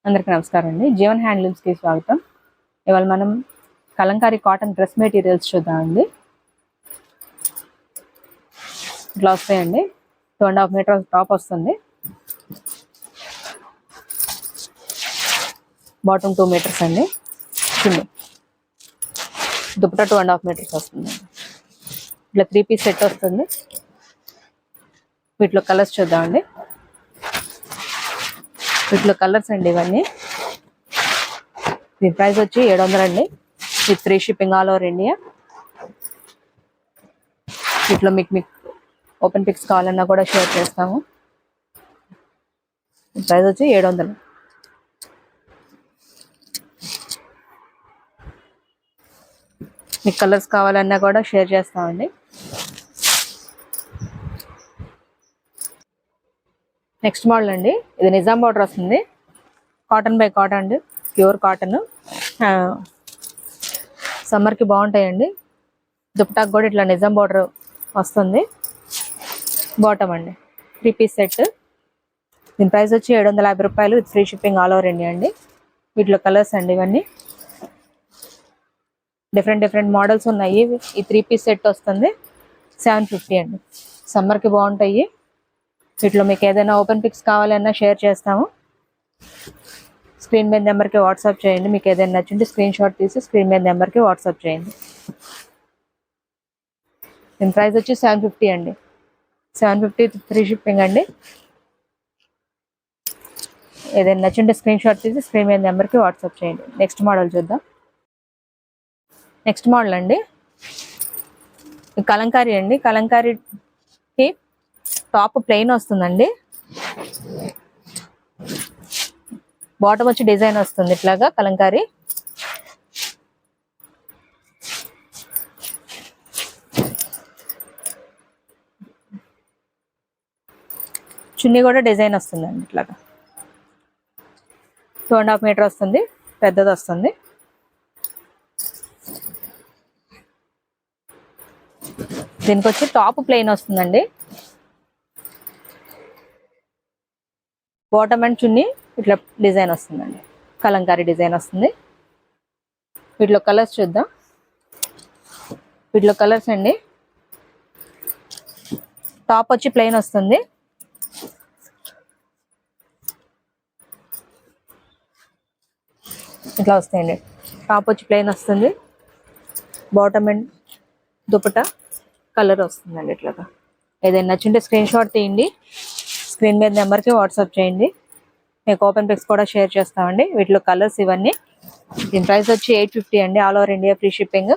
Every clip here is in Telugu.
అందరికీ నమస్కారం అండి. జీవన్ హ్యాండ్లూమ్స్కి స్వాగతం. ఇవాళ మనం కలంకారీ కాటన్ డ్రెస్ మెటీరియల్స్ చూద్దామండి. ఇట్లా వస్తాయండి. 2.5 మీటర్ టాప్ వస్తుంది. బాటమ్ 2 మీటర్స్ అండి. చున్నీ దుపట్టా 2.5 మీటర్స్ వస్తుంది. ఇట్లా 3 పీస్ సెట్ వస్తుంది. వీటిలో కలర్స్ చూద్దామండి. వీటిలో కలర్స్ అండి ఇవన్నీ. దీని ప్రైస్ వచ్చి 700 అండి. With free shipping all over India. వీటిలో మీకు ఓపెన్ పిక్స్ కావాలన్నా కూడా షేర్ చేస్తాము. ప్రైస్ వచ్చి 700. మీకు కలర్స్ కావాలన్నా కూడా షేర్ చేస్తామండి. నెక్స్ట్ మోడల్ అండి. ఇది నిజాం బార్డర్ వస్తుంది. కాటన్ బై కాటన్ అండి, ప్యూర్ కాటన్. సమ్మర్కి బాగుంటాయండి. దుపటాకు కూడా ఇట్లా నిజాం బార్డర్ వస్తుంది. బాటమ్ అండి 3 పీస్ సెట్. దీని ప్రైస్ వచ్చి 750 రూపాయలు with free shipping all over India అండి. వీటిలో కలర్స్ అండి ఇవన్నీ. డిఫరెంట్ మోడల్స్ ఉన్నాయి. ఈ 3 పీస్ సెట్ వస్తుంది 750 అండి. సమ్మర్కి బాగుంటాయి. వీటిలో మీకు ఏదైనా ఓపెన్ పిక్స్ కావాలన్నా షేర్ చేస్తాము. స్క్రీన్ మీద నెంబర్కి వాట్సాప్ చేయండి. మీకు ఏదైనా నచ్చింటే స్క్రీన్ షాట్ తీసి స్క్రీన్ మీద నెంబర్కి వాట్సాప్ చేయండి. దీని ప్రైస్ వచ్చి 750 అండి. 750 ఫ్రీ షిప్పింగ్ అండి. ఏదైనా నచ్చింటే స్క్రీన్ షాట్ తీసి స్క్రీన్ మీద నెంబర్కి వాట్సాప్ చేయండి. నెక్స్ట్ మోడల్ చూద్దాం. నెక్స్ట్ మోడల్ అండి కలంకారీ అండి. కలంకారీకి టాప్ ప్లెయిన్ వస్తుందండి. బాటమ్ వచ్చి డిజైన్ వస్తుంది ఇట్లాగా కలంకారీ. చున్నీ కూడా డిజైన్ వస్తుందండి ఇట్లాగా. 2.5 మీటర్ వస్తుంది. పెద్దది వస్తుంది. దీనికి వచ్చి టాప్ ప్లెయిన్ వస్తుందండి. బాటమ్ అండ్ చున్నీ ఇట్లా డిజైన్ వస్తుందండి. కలంకారీ డిజైన్ వస్తుంది. వీటిలో కలర్స్ చూద్దాం. వీటిలో కలర్స్ అండి. టాప్ వచ్చి ప్లెయిన్ వస్తుంది. ఇట్లా వస్తాయండి. టాప్ వచ్చి ప్లెయిన్ వస్తుంది. బాటమ్ అండ్ దుపట్టా కలర్ వస్తుందండి ఇట్లాగా. ఏదైనా నచ్చింటే స్క్రీన్ షాట్ తీయండి. స్క్రీన్ మీద నెంబర్కి వాట్సాప్ చేయండి. మీకు ఓపెన్ పిక్స్ కూడా షేర్ చేస్తామండి. వీటిలో కలర్స్ ఇవన్నీ. దీని ప్రైస్ వచ్చి 850 అండి. All over India free shipping.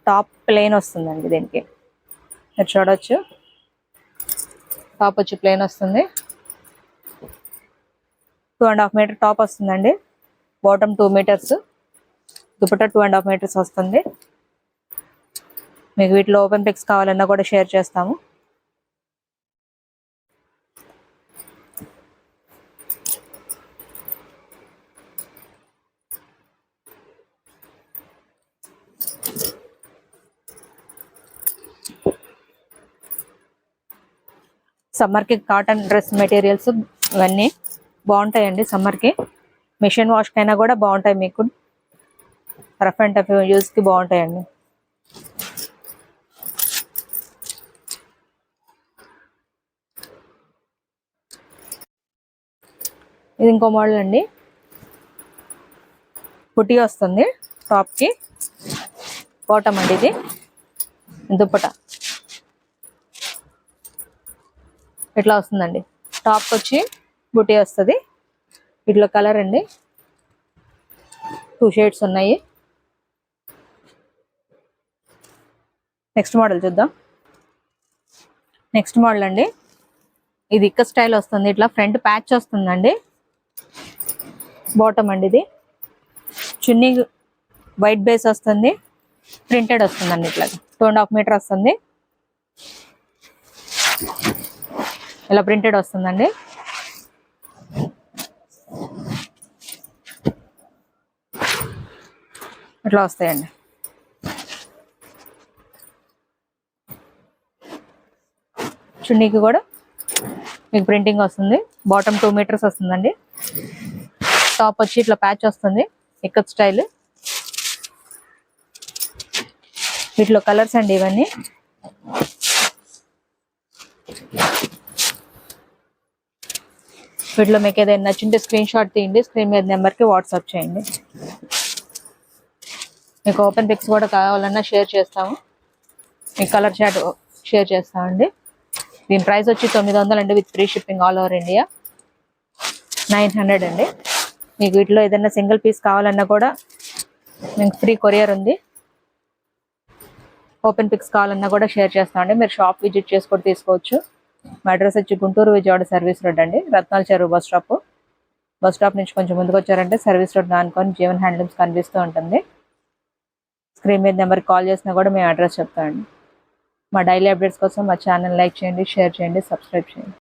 Top plain వస్తుందండి. దీనికి మీరు చూడవచ్చు. టాప్ వచ్చి ప్లెయిన్ వస్తుంది. 2.5 మీటర్ టాప్ వస్తుందండి. Bottom 2 meters. దుపట్టా 2.5 మీటర్స్ వస్తుంది. మీకు వీటిలో ఓపెన్ పిక్స్ కావాలన్నా కూడా షేర్ చేస్తాము. సమ్మర్కి కాటన్ డ్రెస్ మెటీరియల్స్ ఇవన్నీ బాగుంటాయండి. సమ్మర్కి మిషన్ వాష్కి అయినా కూడా బాగుంటాయి. మీకు రఫ్ అండ్ టఫ్ యూస్కి బాగుంటాయండి. ఇది ఇంకో మోడల్ అండి. పుట్టి వస్తుంది టాప్కి. బాటమ్ అండి ఇది. దుప్పటా ఇట్లా వస్తుందండి. టాప్ వచ్చి బుటీ వస్తుంది. వీటిలో కలర్ అండి 2 షేడ్స్ ఉన్నాయి. నెక్స్ట్ మోడల్ చూద్దాం. నెక్స్ట్ మోడల్ అండి. ఇది ఇక్క స్టైల్ వస్తుంది. ఇట్లా ఫ్రంట్ ప్యాచ్ వస్తుందండి. బాటమ్ అండి ఇది. చున్నీ వైట్ బేస్ వస్తుంది. ప్రింటెడ్ వస్తుందండి. ఇట్లా 2.5 మీటర్ వస్తుంది. ఇలా ప్రింటెడ్ వస్తుందండి. ఇట్లా వస్తాయండి. చున్నీకి కూడా మీకు ప్రింటింగ్ వస్తుంది. బాటమ్ 2 మీటర్స్ వస్తుందండి. టాప్ వచ్చి ఇట్లా ప్యాచ్ వస్తుంది, ఇక్కత్ స్టైల్. వీటిలో కలర్స్ అండి ఇవన్నీ. వీటిలో మీకు ఏదైనా నచ్చింటే స్క్రీన్ షాట్ తీయండి, స్క్రీన్ మీద నెంబర్కి వాట్సాప్ చేయండి. మీకు ఓపెన్ పిక్స్ కూడా కావాలన్నా షేర్ చేస్తాము, మీకు కలర్ చాట్ షేర్ చేస్తామండి. దీని ప్రైస్ వచ్చి 900 అండి, with free shipping all over India. 900 అండి. మీకు వీటిలో ఏదైనా సింగిల్ పీస్ కావాలన్నా కూడా మీకు ఫ్రీ కొరియర్ ఉంది. ఓపెన్ పిక్స్ కావాలన్నా కూడా షేర్ చేస్తామండి. మీరు షాప్ విజిట్ చేసి కూడా తీసుకోవచ్చు. మా అడ్రస్ వచ్చి గుంటూరు విజయవాడ సర్వీస్ రోడ్ అండి, రత్నాల చెరువు బస్ స్టాప్. బస్ స్టాప్ నుంచి కొంచెం ముందుకు వచ్చారంటే సర్వీస్ రోడ్ ఆనుకొని జీవన్ హ్యాండ్లూమ్స్ కనిపిస్తూ ఉంటుంది. స్క్రీన్ మీద నెంబర్కి కాల్ చేసినా కూడా మేము అడ్రస్ చెప్తామండి. మా డైలీ అప్డేట్స్ కోసం మా ఛానల్ లైక్ చేయండి, షేర్ చేయండి, సబ్స్క్రైబ్ చేయండి.